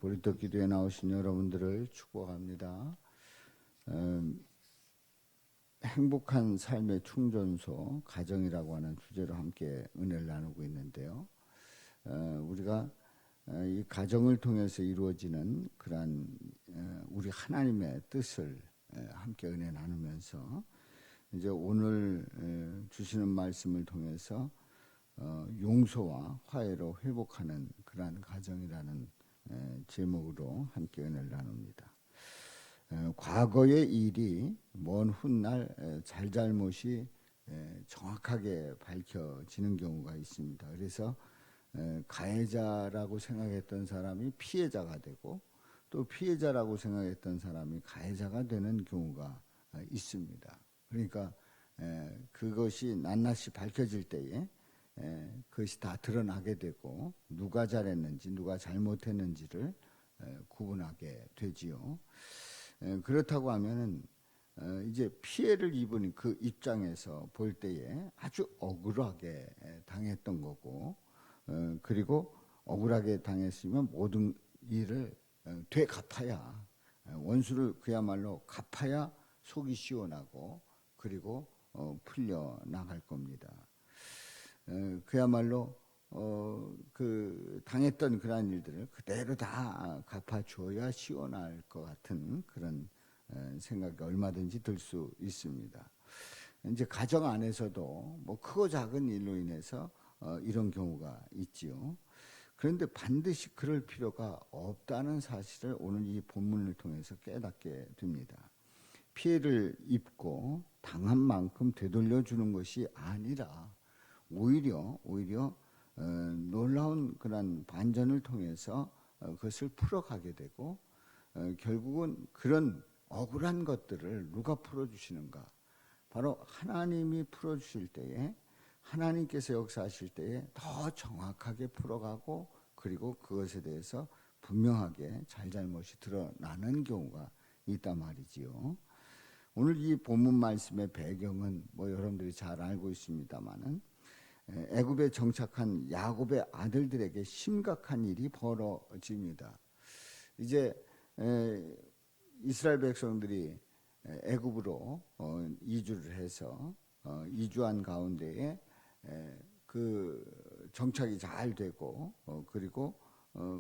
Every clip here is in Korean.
보리떡 기도에 나오신 여러분들을 축복합니다. 행복한 삶의 충전소, 가정이라고 하는 주제로 함께 은혜를 나누고 있는데요. 우리가 이 가정을 통해서 이루어지는 그러한 우리 하나님의 뜻을 함께 은혜 나누면서 이제 오늘 주시는 말씀을 통해서 용서와 화해로 회복하는 그러한 가정이라는 제목으로 함께 은혜를 나눕니다. 과거의 일이 먼 훗날 잘잘못이 정확하게 밝혀지는 경우가 있습니다. 그래서 가해자라고 생각했던 사람이 피해자가 되고 또 피해자라고 생각했던 사람이 가해자가 되는 경우가 있습니다. 그러니까 그것이 낱낱이 밝혀질 때에 그것이 다 드러나게 되고 누가 잘했는지 누가 잘못했는지를 구분하게 되지요. 그렇다고 하면은 이제 피해를 입은 그 입장에서 볼 때에 아주 억울하게 당했던 거고, 그리고 억울하게 당했으면 모든 일을 되갚아야, 원수를 그야말로 갚아야 속이 시원하고 그리고 풀려 나갈 겁니다. 그야말로 그 당했던 그러한 일들을 그대로 다 갚아줘야 시원할 것 같은 그런 생각이 얼마든지 들 수 있습니다. 이제 가정 안에서도 뭐 크고 작은 일로 인해서 이런 경우가 있지요. 그런데 반드시 그럴 필요가 없다는 사실을 오늘 이 본문을 통해서 깨닫게 됩니다. 피해를 입고 당한 만큼 되돌려 주는 것이 아니라 오히려 놀라운 그런 반전을 통해서 그것을 풀어가게 되고, 결국은 그런 억울한 것들을 누가 풀어주시는가? 바로 하나님이 풀어주실 때에, 하나님께서 역사하실 때에 더 정확하게 풀어가고, 그리고 그것에 대해서 분명하게 잘잘못이 드러나는 경우가 있단 말이지요. 오늘 이 본문 말씀의 배경은 뭐 여러분들이 잘 알고 있습니다만은 애굽에 정착한 야곱의 아들들에게 심각한 일이 벌어집니다. 이제 이스라엘 백성들이 애굽으로 이주를 해서 이주한 가운데에 그 정착이 잘 되고, 그리고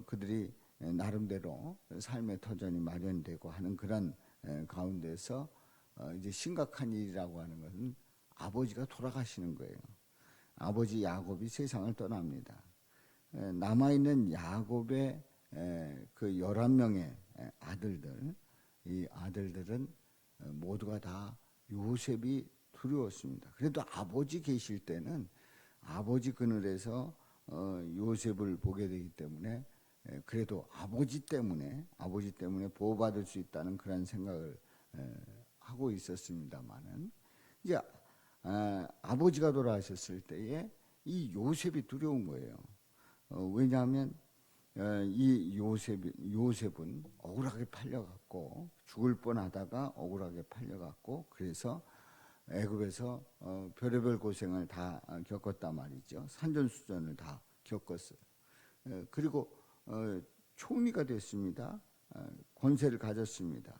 그들이 나름대로 삶의 터전이 마련되고 하는 그런 가운데서 이제 심각한 일이라고 하는 것은 아버지가 돌아가시는 거예요. 아버지 야곱이 세상을 떠납니다. 남아있는 야곱의 그 11명의 아들들, 이 아들들은 모두가 다 요셉이 두려웠습니다. 그래도 아버지 계실 때는 아버지 그늘에서 요셉을 보게 되기 때문에, 그래도 아버지 때문에 보호받을 수 있다는 그런 생각을 하고 있었습니다만은, 이제 아버지가 돌아가셨을 때에 이 요셉이 두려운 거예요. 왜냐하면 이 요셉은 억울하게 팔려갔고, 죽을 뻔하다가 억울하게 팔려갔고, 그래서 애굽에서 별의별 고생을 다 겪었단 말이죠. 산전수전을 다 겪었어요. 그리고 총리가 됐습니다. 권세를 가졌습니다.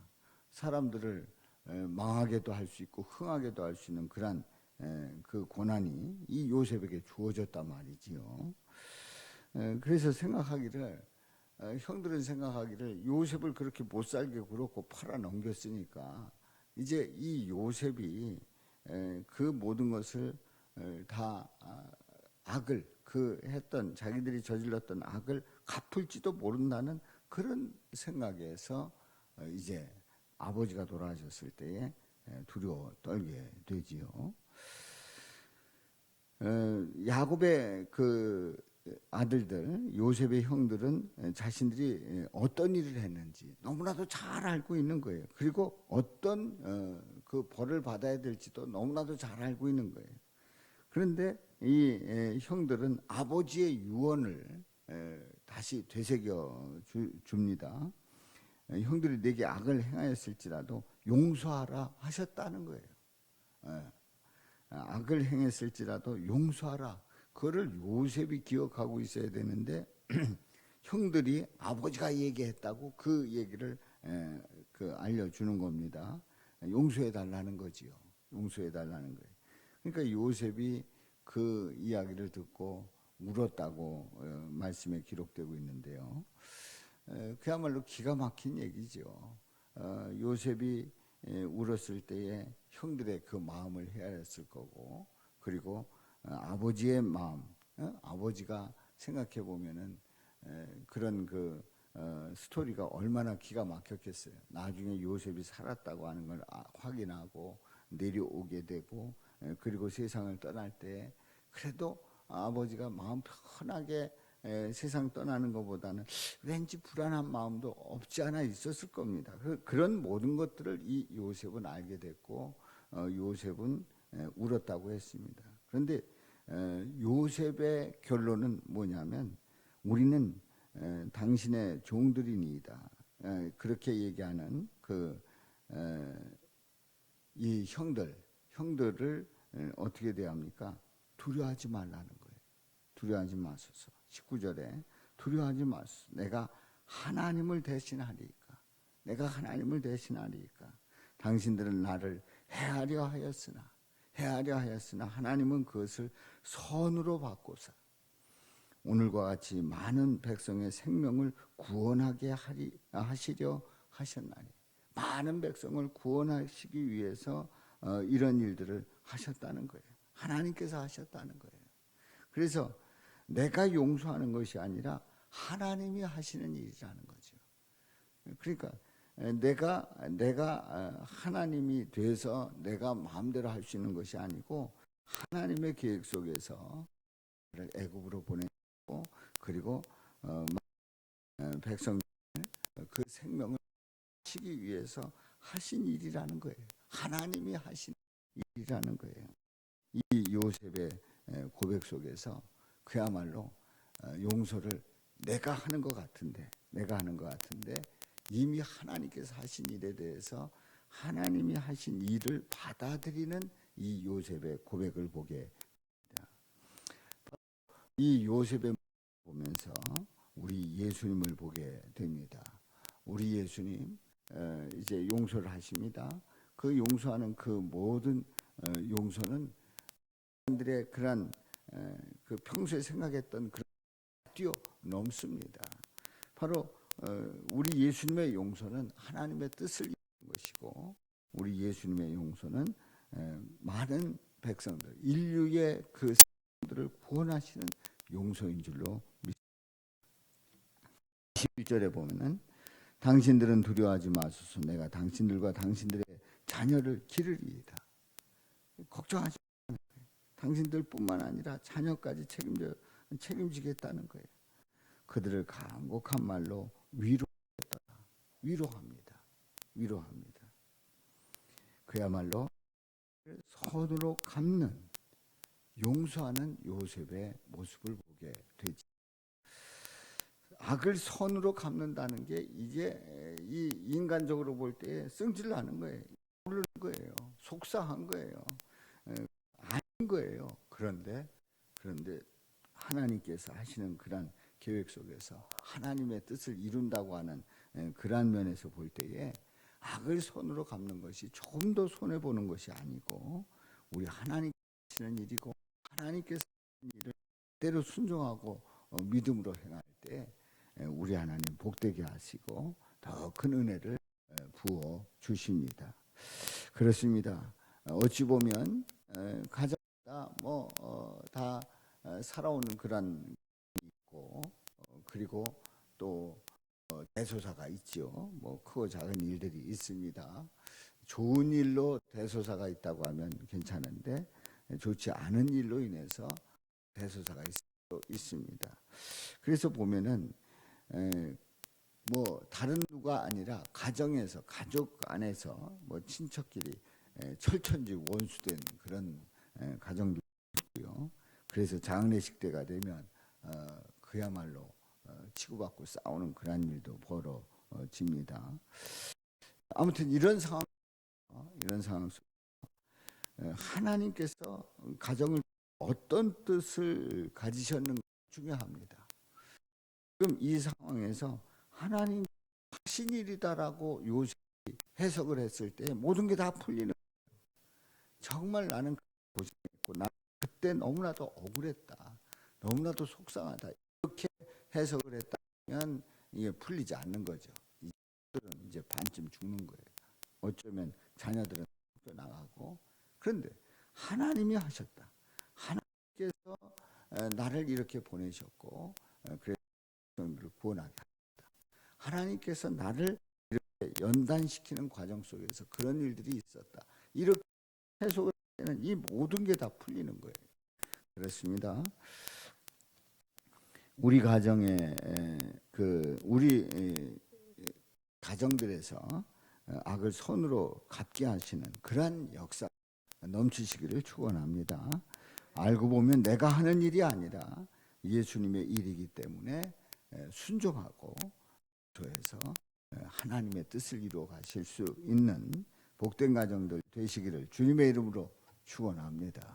사람들을 망하게도 할 수 있고 흥하게도 할 수 있는 그런 그 고난이 이 요셉에게 주어졌단 말이지요. 그래서 형들은 생각하기를 요셉을 그렇게 못살게 굴었고 팔아 넘겼으니까 이제 이 요셉이 그 모든 것을 다 악을 자기들이 저질렀던 악을 갚을지도 모른다는 그런 생각에서 이제 아버지가 돌아가셨을 때에 두려워 떨게 되지요. 야곱의 그 아들들, 요셉의 형들은 자신들이 어떤 일을 했는지 너무나도 잘 알고 있는 거예요. 그리고 어떤 그 벌을 받아야 될지도 너무나도 잘 알고 있는 거예요. 그런데 이 형들은 아버지의 유언을 다시 되새겨 줍니다. 형들이 내게 악을 행하였을지라도 용서하라 하셨다는 거예요. 악을 행했을지라도 용서하라. 그거를 요셉이 기억하고 있어야 되는데 형들이 아버지가 얘기했다고 그 얘기를 알려주는 겁니다. 용서해 달라는 거지요. 용서해 달라는 거예요. 그러니까 요셉이 그 이야기를 듣고 울었다고 말씀에 기록되고 있는데요. 그야말로 기가 막힌 얘기죠. 요셉이 울었을 때에 형들의 그 마음을 헤아렸을 거고, 그리고 아버지의 마음, 아버지가 생각해 보면은 그런 스토리가 얼마나 기가 막혔겠어요. 나중에 요셉이 살았다고 하는 걸 확인하고 내려오게 되고, 그리고 세상을 떠날 때 그래도 아버지가 마음 편하게 세상 떠나는 것보다는 왠지 불안한 마음도 없지 않아 있었을 겁니다. 그런 모든 것들을 이 요셉은 알게 됐고, 요셉은 울었다고 했습니다. 그런데 요셉의 결론은 뭐냐면, 우리는 당신의 종들이니이다. 그렇게 얘기하는 이 형들을 어떻게 대합니까? 두려워하지 말라는 거예요. 두려워하지 마소서. 19절에 두려워하지 마소서. 내가 하나님을 대신하리이까. 내가 하나님을 대신하리이까. 당신들은 나를 해하려 하였으나 하나님은 그것을 선으로 바꾸사 오늘과 같이 많은 백성의 생명을 구원하게 하시려 하셨나니, 많은 백성을 구원하시기 위해서 이런 일들을 하셨다는 거예요. 하나님께서 하셨다는 거예요. 그래서 내가 용서하는 것이 아니라 하나님이 하시는 일이라는 거죠. 그러니까 내가 하나님이 돼서 내가 마음대로 할 수 있는 것이 아니고, 하나님의 계획 속에서 애굽으로 보내고, 그리고 백성 그 생명을 하시기 위해서 하신 일이라는 거예요. 하나님이 하신 일이라는 거예요. 이 요셉의 고백 속에서 그야말로 용서를 내가 하는 것 같은데 이미 하나님께서 하신 일에 대해서 하나님이 하신 일을 받아들이는 이 요셉의 고백을 보게 됩니다. 이 요셉의 보면서 우리 예수님을 보게 됩니다. 우리 예수님 이제 용서를 하십니다. 그 용서하는 그 모든 용서는 사람들의 그런 그 평소에 생각했던 그런 뛰어넘습니다. 바로 우리 예수님의 용서는 하나님의 뜻을 이루는 것이고, 우리 예수님의 용서는 많은 백성들, 인류의 그 사람들을 구원하시는 용서인 줄로 믿습니다. 11절에 보면은 당신들은 두려워하지 마소서. 내가 당신들과 당신들의 자녀를 기르리이다. 걱정하지 마세요. 당신들뿐만 아니라 자녀까지 책임지겠다는 거예요. 그들을 간곡한 말로 위로합니다. 그야말로 선으로 갚는, 용서하는 요셉의 모습을 보게 되지. 악을 선으로 갚는다는 게 이게 이 인간적으로 볼 때 승질나는 거예요. 모르는 거예요. 속상한 거예요. 아닌 거예요. 그런데 하나님께서 하시는 그런 계획 속에서 하나님의 뜻을 이룬다고 하는 그러한 면에서 볼 때에 악을 손으로 갚는 것이 조금 더 손해 보는 것이 아니고, 우리 하나님께서 하시는 일이고, 하나님께서 하시는 일을 때로 순종하고 믿음으로 행할 때 우리 하나님 복되게 하시고 더 큰 은혜를 부어 주십니다. 그렇습니다. 어찌 보면 가정마다 다 살아오는 그런 있고, 그리고 또 대소사가 있죠. 크고 작은 일들이 있습니다. 좋은 일로 대소사가 있다고 하면 괜찮은데, 좋지 않은 일로 인해서 대소사가 있을 수도 있습니다. 그래서 보면은 다른 누가 아니라 가정에서, 가족 안에서 친척끼리 철천지 원수된 그런 가정도 있고요. 그래서 장례식 때가 되면 그야말로 치고받고 싸우는 그런 일도 벌어집니다. 아무튼 이런 상황 속 하나님께서 가정을 어떤 뜻을 가지셨는가 중요합니다. 지금 이 상황에서 하나님 하신 일이다라고 요셉이 해석을 했을 때 모든 게 다 풀리는 거예요. 정말 나는 고생했고 나 그때 너무나도 억울했다. 너무나도 속상하다. 이렇게 해석을 했다면 이게 풀리지 않는 거죠. 이들은 이제 반쯤 죽는 거예요. 어쩌면 자녀들은 나가고. 그런데 하나님이 하셨다. 하나님께서 나를 이렇게 보내셨고 그래서 를 구원하게 하셨다. 하나님께서 나를 이렇게 연단시키는 과정 속에서 그런 일들이 있었다. 이렇게 해석을 하면 이 모든 게 다 풀리는 거예요. 그렇습니다. 우리 가정에 우리 가정들에서 악을 손으로 갚게 하시는 그러한 역사 넘치시기를 축원합니다. 알고 보면 내가 하는 일이 아니라 예수님의 일이기 때문에 순종하고 저에서 하나님의 뜻을 이루어 가실 수 있는 복된 가정들 되시기를 주님의 이름으로 축원합니다.